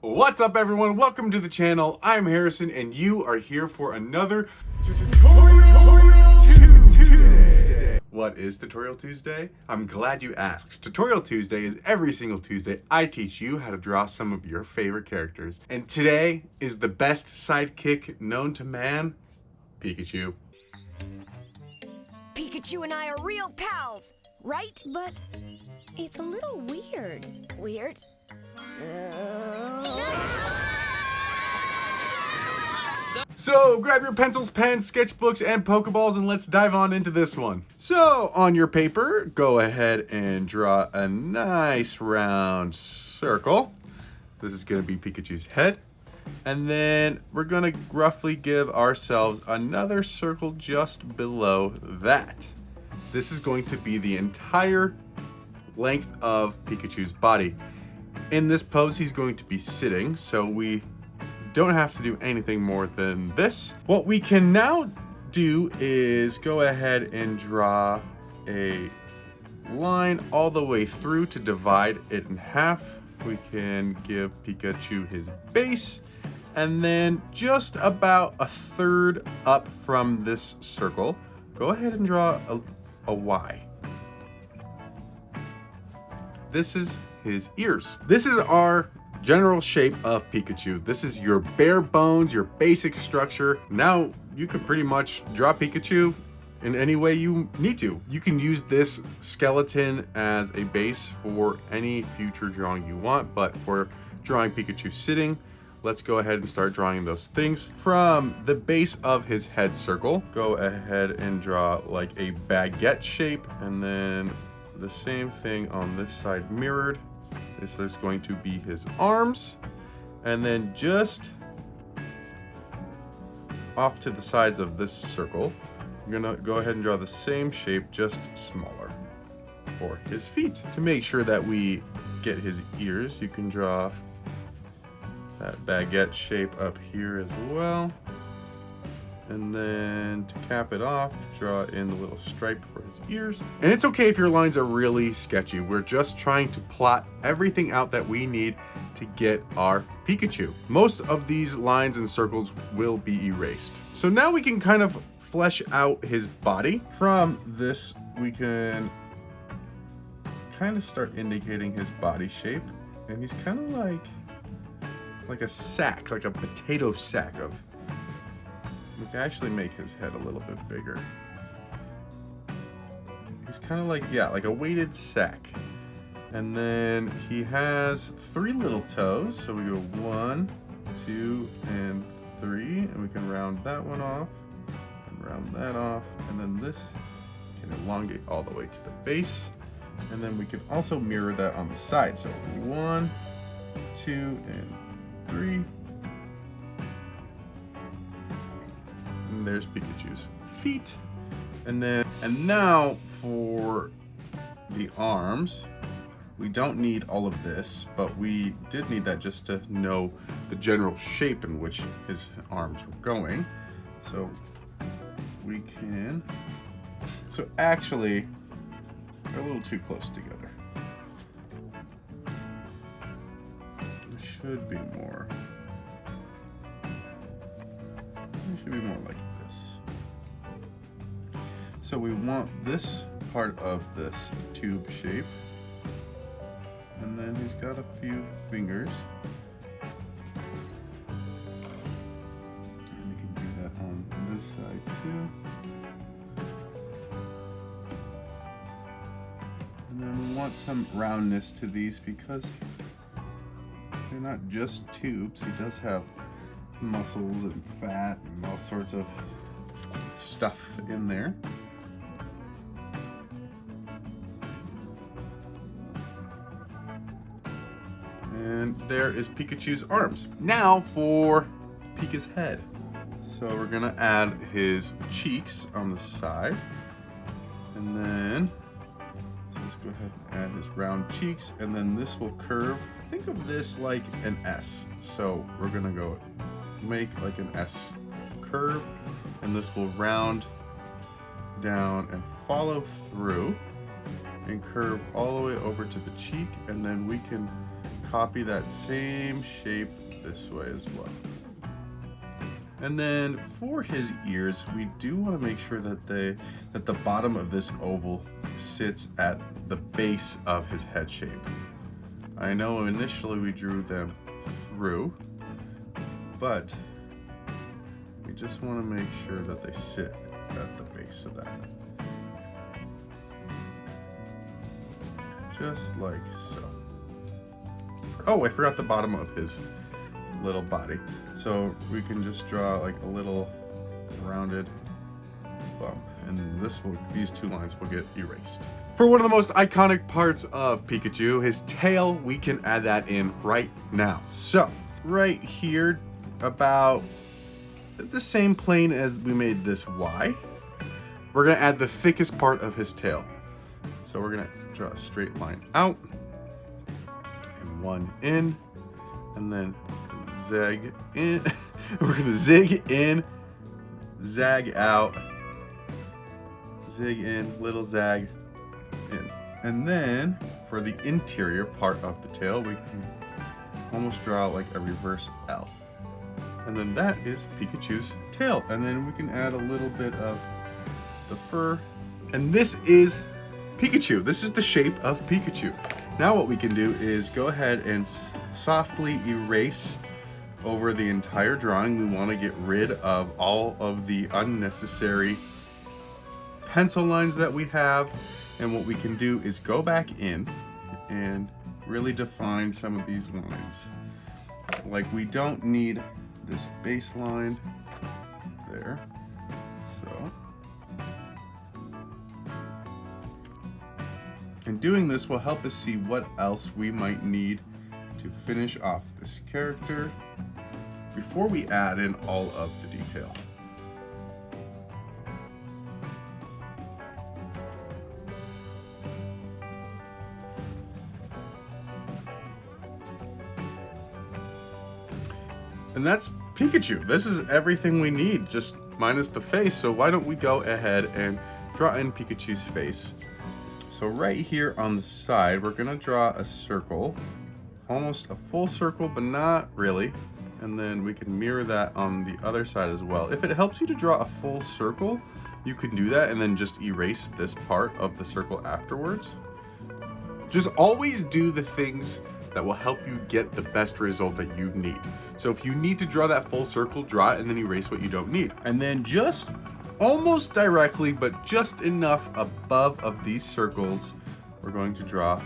What's up, everyone? Welcome to the channel. I'm Harrison, and you are here for another Tutorial Tuesday. What is Tutorial Tuesday? I'm glad you asked. Tutorial Tuesday is every single Tuesday I teach you how to draw some of your favorite characters. And today is the best sidekick known to man, Pikachu. Pikachu and I are real pals, right? But it's a little weird. Weird? So grab your pencils, pens, sketchbooks, and Pokeballs, and let's dive on into this one. So on your paper, go ahead and draw a nice round circle. This is going to be Pikachu's head. And then we're going to roughly give ourselves another circle just below that. This is going to be the entire length of Pikachu's body. In this pose, he's going to be sitting, so we don't have to do anything more than this. What we can now do is go ahead and draw a line all the way through to divide it in half. We can give Pikachu his base, and then just about a third up from this circle, go ahead and draw a Y. This is his ears. This is our general shape of Pikachu. This is your bare bones, your basic structure. Now you can pretty much draw Pikachu in any way you need to. You can use this skeleton as a base for any future drawing you want, but for drawing Pikachu sitting, let's go ahead and start drawing those things. From the base of his head circle, go ahead and draw like a baguette shape, and then the same thing on this side mirrored. This is going to be his arms, and then just off to the sides of this circle, I'm gonna go ahead and draw the same shape, just smaller, for his feet. To make sure that we get his ears, you can draw that baguette shape up here as well. And then to cap it off, draw in the little stripe for his ears. And it's okay if your lines are really sketchy. We're just trying to plot everything out that we need to get our Pikachu. Most of these lines and circles will be erased. So now we can kind of flesh out his body. From this, we can kind of start indicating his body shape. And he's kind of like a sack, like a potato sack of. We can actually make his head a little bit bigger. He's kind of like, yeah, like a weighted sack. And then he has 3 little toes. So we go 1, 2, and 3. And we can round that one off. And round that off. And then this can elongate all the way to the base. And then we can also mirror that on the side. So 1, 2, and 3. And there's Pikachu's feet. And now for the arms, we don't need all of this, but we did need that just to know the general shape in which his arms were going. So we can, so actually they're a little too close together. It should be more. It should be more like this. So we want this part of this tube shape. And then he's got a few fingers. And we can do that on this side too. And then we want some roundness to these because they're not just tubes. He does have muscles and fat and all sorts of stuff in there. And there is Pikachu's arms. Now for Pika's head. So we're gonna add his cheeks on the side. And then, so let's go ahead and add his round cheeks, and then this will curve. Think of this like an S. So we're gonna go make like an S curve, and this will round down and follow through and curve all the way over to the cheek, and then we can copy that same shape this way as well. And then for his ears, we do want to make sure that the bottom of this oval sits at the base of his head shape. I know initially we drew them through, but we just want to make sure that they sit at the base of that. Just like so. Oh, I forgot the bottom of his little body. So we can just draw like a little rounded bump, and these two lines will get erased. For one of the most iconic parts of Pikachu, his tail, we can add that in right now. So right here, about the same plane as we made this Y, we're gonna add the thickest part of his tail. So we're gonna draw a straight line out and one in, and then zag in. We're gonna zig in, zag out, zig in, little zag in. And then for the interior part of the tail, we can almost draw like a reverse L. And then that is Pikachu's tail. And then we can add a little bit of the fur. And this is Pikachu. This is the shape of Pikachu. Now what we can do is go ahead and softly erase over the entire drawing. We want to get rid of all of the unnecessary pencil lines that we have. And what we can do is go back in and really define some of these lines. Like, we don't need this baseline there. So, and doing this will help us see what else we might need to finish off this character before we add in all of the detail. And that's Pikachu. This is everything we need, just minus the face. So why don't we go ahead and draw in Pikachu's face. So right here on the side, we're gonna draw a circle, almost a full circle, but not really. And then we can mirror that on the other side as well. If it helps you to draw a full circle, you can do that and then just erase this part of the circle afterwards. Just always do the things that will help you get the best result that you need. So if you need to draw that full circle, draw it and then erase what you don't need. And then just almost directly, but just enough above of these circles, we're going to draw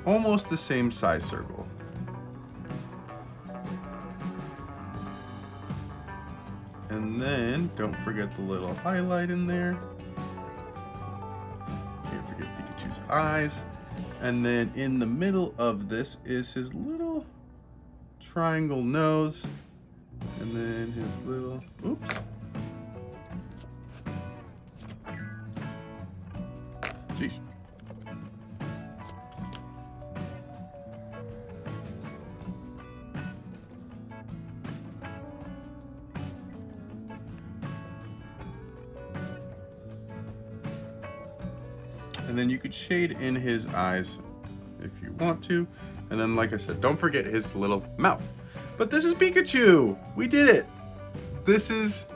almost the same size circle. And then don't forget the little highlight in there. Can't forget Pikachu's eyes. And then in the middle of this is his little triangle nose. And then his little, oops. Jeez. And then you could shade in his eyes if you want to. And then, like I said, don't forget his little mouth. But this is Pikachu! We did it! This is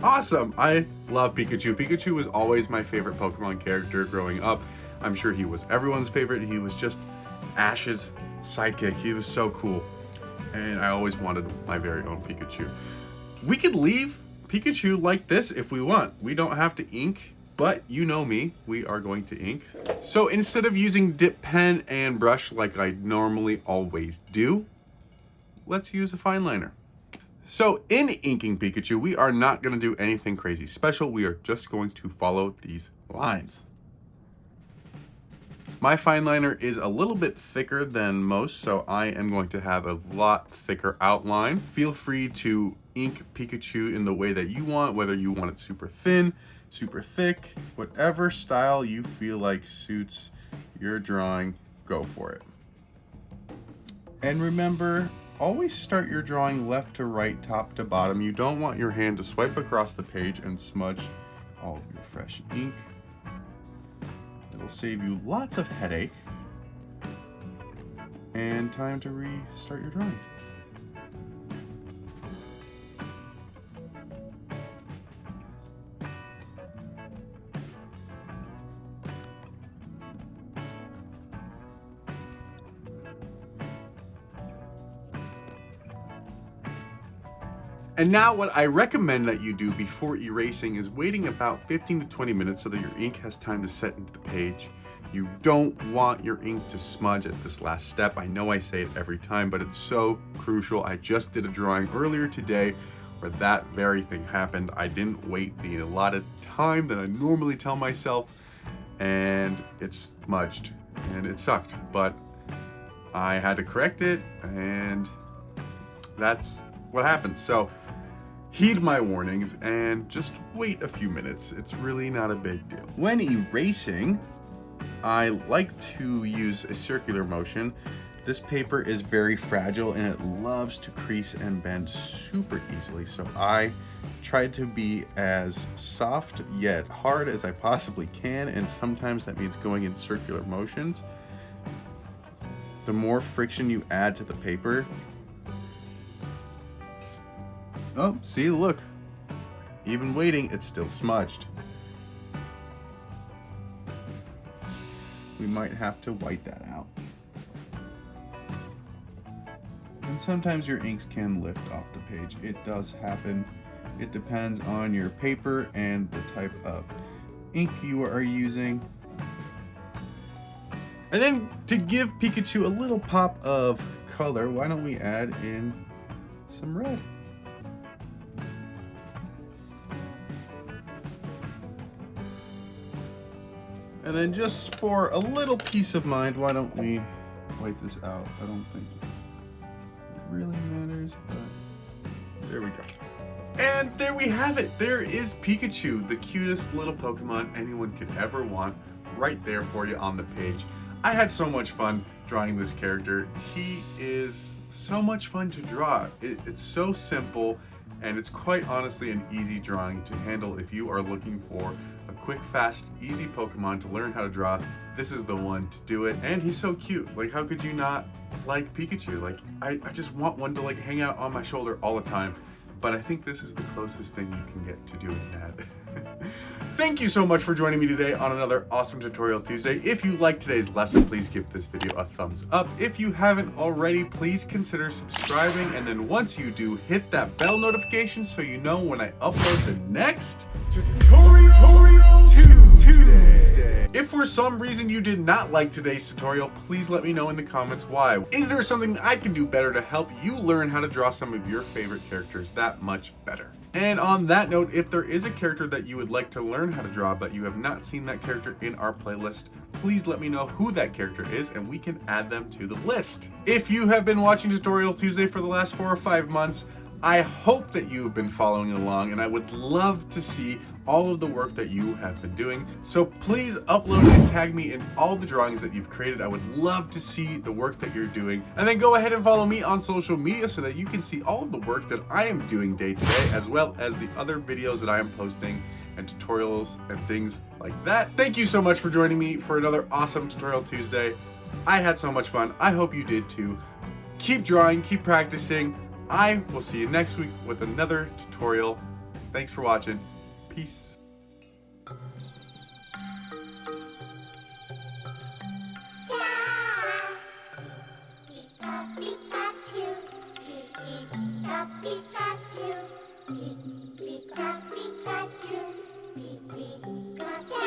awesome! I love Pikachu. Pikachu was always my favorite Pokemon character growing up. I'm sure he was everyone's favorite. He was just Ash's sidekick. He was so cool. And I always wanted my very own Pikachu. We could leave Pikachu like this if we want. We don't have to ink. But you know me, we are going to ink. So instead of using dip pen and brush like I normally always do, let's use a fine liner. So in inking Pikachu, we are not going to do anything crazy special. We are just going to follow these lines. My fine liner is a little bit thicker than most, so I am going to have a lot thicker outline. Feel free to ink Pikachu in the way that you want, whether you want it super thin, super thick, whatever style you feel like suits your drawing, go for it. And remember, always start your drawing left to right, top to bottom. You don't want your hand to swipe across the page and smudge all of your fresh ink. It'll save you lots of headache. and time to restart your drawings. And now what I recommend that you do before erasing is waiting about 15 to 20 minutes so that your ink has time to set into the page. You don't want your ink to smudge at this last step. I know I say it every time, but it's so crucial. I just did a drawing earlier today where that very thing happened. I didn't wait the allotted time that I normally tell myself, and it smudged, and it sucked. But I had to correct it, and that's what happened. So heed my warnings and just wait a few minutes. It's really not a big deal. When erasing, I like to use a circular motion. This paper is very fragile and it loves to crease and bend super easily. So I try to be as soft yet hard as I possibly can, and sometimes that means going in circular motions. The more friction you add to the paper, oh, see, look. Even waiting, it's still smudged. We might have to white that out. And sometimes your inks can lift off the page. It does happen. It depends on your paper and the type of ink you are using. And then to give Pikachu a little pop of color, why don't we add in some red? And then just for a little peace of mind, why don't we white this out? I don't think it really matters, but there we go. And there we have it. There is Pikachu, the cutest little Pokemon anyone could ever want, right there for you on the page. I had so much fun drawing this character. He is so much fun to draw. It's so simple, and it's quite honestly an easy drawing to handle if you are looking for a quick, fast, easy Pokemon to learn how to draw. This is the one to do it. And he's so cute. Like, how could you not like Pikachu? Like, I just want one to like hang out on my shoulder all the time. But I think this is the closest thing you can get to doing that. Thank you so much for joining me today on another awesome Tutorial Tuesday. If you liked today's lesson, please give this video a thumbs up. If you haven't already, please consider subscribing. And then once you do, hit that bell notification so you know when I upload the next Tutorial Tuesday. If for some reason you did not like today's tutorial, please let me know in the comments why. Is there something I can do better to help you learn how to draw some of your favorite characters that much better? And on that note, if there is a character that you would like to learn how to draw but you have not seen that character in our playlist, please let me know who that character is and we can add them to the list. If you have been watching Tutorial Tuesday for the last 4 or 5 months, I hope that you have been following along, and I would love to see all of the work that you have been doing. So please upload and tag me in all the drawings that you've created. I would love to see the work that you're doing. And then go ahead and follow me on social media so that you can see all of the work that I am doing day to day, as well as the other videos that I am posting and tutorials and things like that. Thank you so much for joining me for another awesome Tutorial Tuesday. I had so much fun. I hope you did too. Keep drawing, keep practicing. I will see you next week with another tutorial. Thanks for watching. Peace. Pikachu, Pikachu, Pikachu, Pikachu.